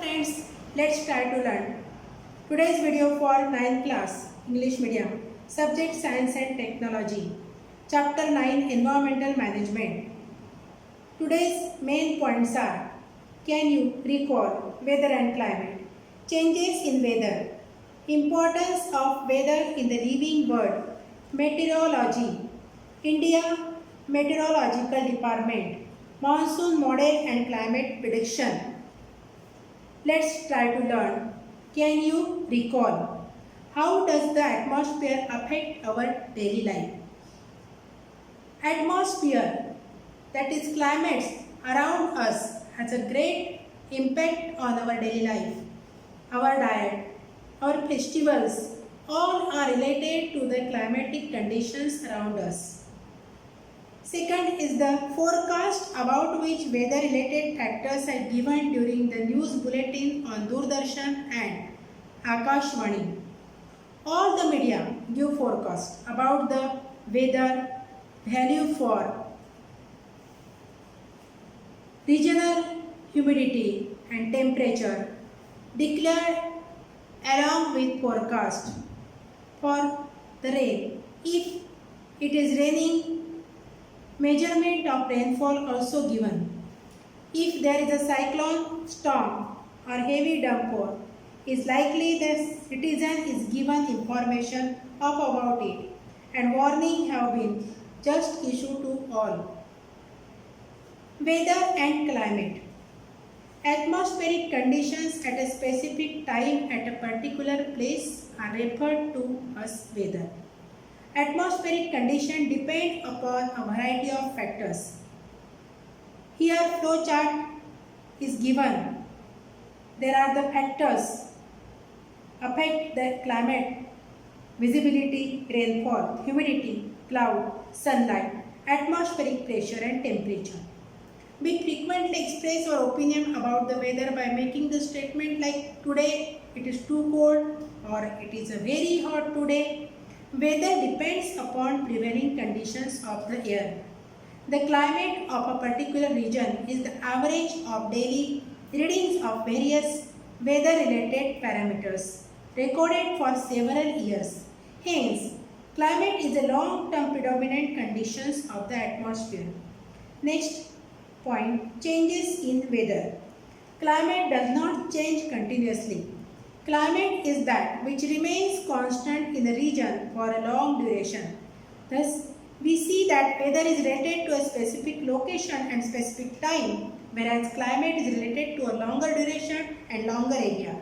friends, let's try to learn. Today's video for 9th class English medium, subject science and technology, chapter 9 environmental management. Today's main points are: can you recall weather and climate, changes in weather, importance of weather in the living world, meteorology, India Meteorological Department, monsoon model and climate prediction. Let's try to learn. Can you recall? How does the atmosphere affect our daily life? Atmosphere, that is climates around us, has a great impact on our daily life. Our diet, our festivals, all are related to the climatic conditions around us. Second is the forecast, about which weather related factors are given during the news bulletin on Doordarshan and Akashvani. All the media give forecast about the weather, value for regional humidity and temperature declared along with forecast for the rain. If it is raining, measurement of rainfall also given. If there is a cyclone, storm or heavy downpour, is likely the citizen is given information of about it, and warning have been just issued to all. Weather and climate. Atmospheric conditions at a specific time at a particular place are referred to as weather. Atmospheric conditions depend upon a variety of factors. Here flow chart is given. There are the factors affect the climate: visibility, rainfall, humidity, cloud, sunlight, atmospheric pressure and temperature. We frequently express our opinion about the weather by making the statement like today it is too cold or it is a very hot today. Weather depends upon prevailing conditions of the air. The climate of a particular region is the average of daily readings of various weather-related parameters recorded for several years. Hence, climate is the long-term predominant conditions of the atmosphere. Next point, changes in weather. Climate does not change continuously. Climate is that which remains constant in a region for a long duration. Thus, we see that weather is related to a specific location and specific time, whereas climate is related to a longer duration and longer area.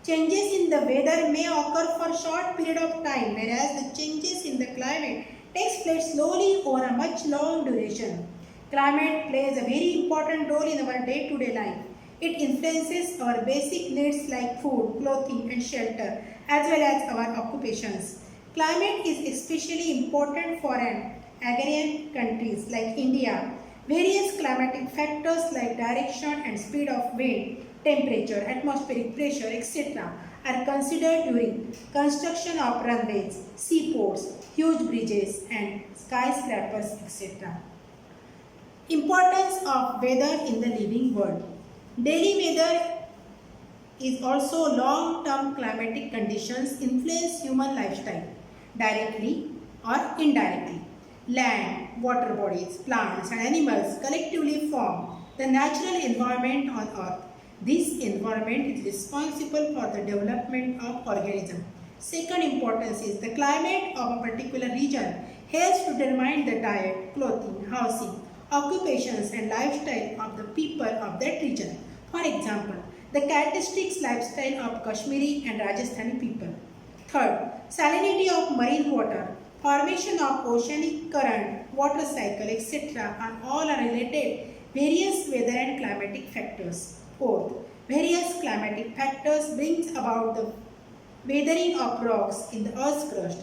Changes in the weather may occur for a short period of time, whereas the changes in the climate takes place slowly over a much long duration. Climate plays a very important role in our day-to-day life. It influences our basic needs like food, clothing and shelter, as well as our occupations. Climate is especially important for an agrarian countries like India. Various climatic factors like direction and speed of wind, temperature, atmospheric pressure, etc. are considered during construction of runways, seaports, huge bridges and skyscrapers, etc. Importance of weather in the living world. Daily weather is also long-term climatic conditions influence human lifestyle directly or indirectly. Land, water bodies, plants and animals collectively form the natural environment on earth. This environment is responsible for the development of organisms. Second importance is the climate of a particular region helps to determine the diet, clothing, housing, occupations and lifestyle of the people of that region. For example, the characteristics lifestyle of Kashmiri and Rajasthani people. Third, salinity of marine water, formation of oceanic current, water cycle, etc. are related various weather and climatic factors. Fourth, various climatic factors brings about the weathering of rocks in the earth's crust.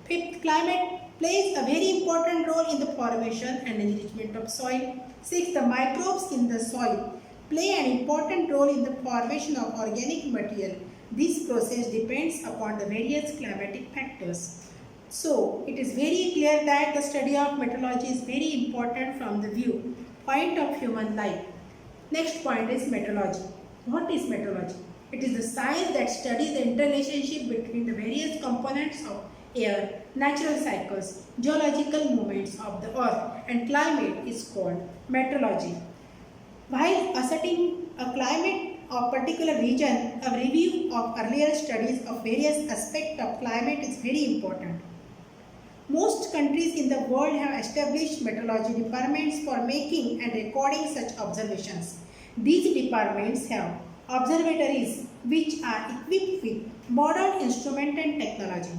Fifth, climate plays a very important role in the formation and enrichment of soil. Sixth, the microbes in the soil play an important role in the formation of organic material. This process depends upon the various climatic factors. So, it is very clear that the study of meteorology is very important from the view point of human life. Next point is meteorology. What is meteorology? It is the science that studies the interrelationship between the various components of air, natural cycles, geological movements of the earth and climate is called meteorology. While asserting a climate of particular region, a review of earlier studies of various aspects of climate is very important. Most countries in the world have established meteorology departments for making and recording such observations. These departments have observatories which are equipped with modern instrument and technology.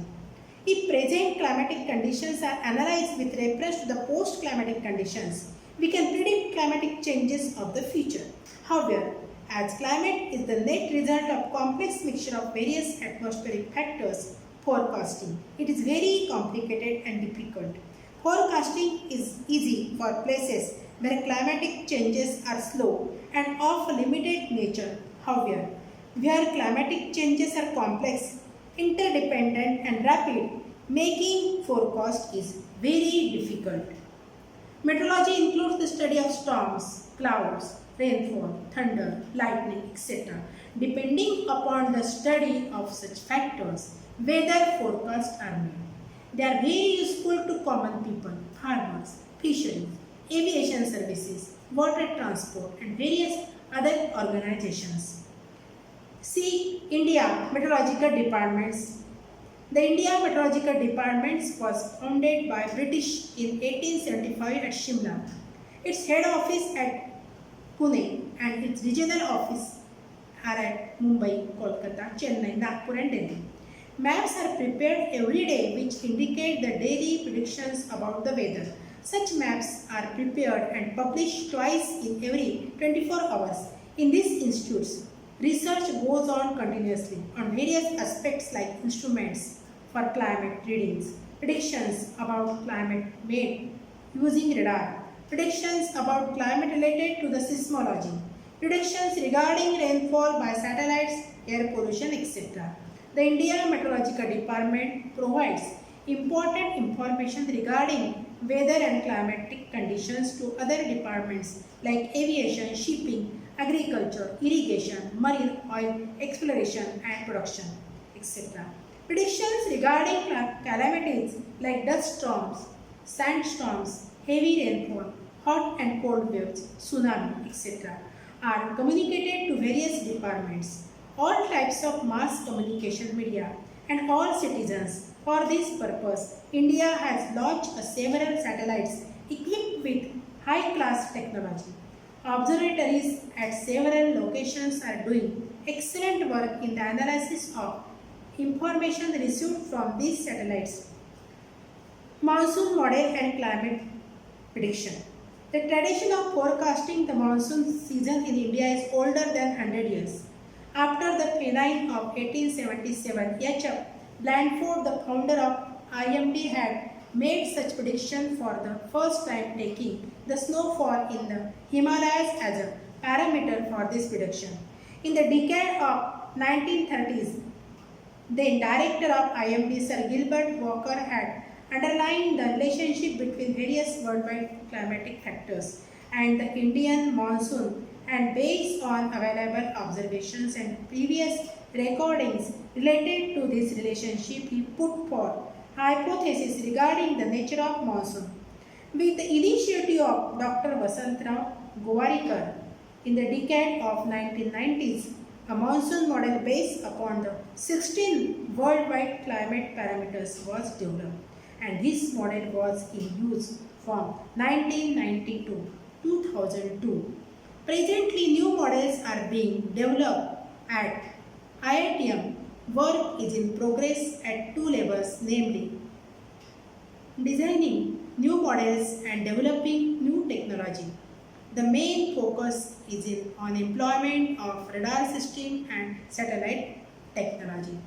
If present climatic conditions are analyzed with reference to the post-climatic conditions, we can predict climatic changes of the future. However, as climate is the net result of complex mixture of various atmospheric factors, forecasting, it is very complicated and difficult. Forecasting is easy for places where climatic changes are slow and of limited nature. However, where climatic changes are complex, interdependent and rapid, making forecast is very difficult. Meteorology includes the study of storms, clouds, rainfall, thunder, lightning, etc. Depending upon the study of such factors, weather forecasts are made. They are very useful to common people, farmers, fisheries, aviation services, water transport and various other organizations. See India Meteorological Departments. The India Meteorological Departments was founded by British in 1875 at Shimla. Its head office at Pune and its regional office are at Mumbai, Kolkata, Chennai, Nagpur and Delhi. Maps are prepared every day which indicate the daily predictions about the weather. Such maps are prepared and published twice in every 24 hours. In these institutes, research goes on continuously on various aspects like instruments for climate readings, predictions about climate made using radar, predictions about climate related to the seismology, predictions regarding rainfall by satellites, air pollution, etc. The India Meteorological Department provides important information regarding weather and climatic conditions to other departments like aviation, shipping, agriculture, irrigation, marine oil exploration and production, etc. Predictions regarding calamities like dust storms, sandstorms, heavy rainfall, hot and cold waves, tsunami, etc. are communicated to various departments, all types of mass communication media and all citizens. For this purpose, India has launched several satellites equipped with high-class technology. Observatories at several locations are doing excellent work in the analysis of information received from these satellites. Monsoon model and climate prediction. The tradition of forecasting the monsoon season in India is older than 100 years. After the famine of 1877, H.F. Blandford, the founder of IMD, had made such prediction for the first time, taking the snowfall in the Himalayas as a parameter for this prediction. In the decade of 1930s, the director of IMD, Sir Gilbert Walker, had underlined the relationship between various worldwide climatic factors and the Indian monsoon, and based on available observations and previous recordings related to this relationship, he put forth hypotheses regarding the nature of monsoon. With the initiative of Dr. Vasantrao Gowarikar in the decade of 1990s, a monsoon model based upon the 16 worldwide climate parameters was developed, and this model was in use from 1990 to 2002. Presently, new models are being developed at IITM. Work is in progress at two levels, namely designing new models and developing new technology. The main focus is on employment of radar system and satellite technology.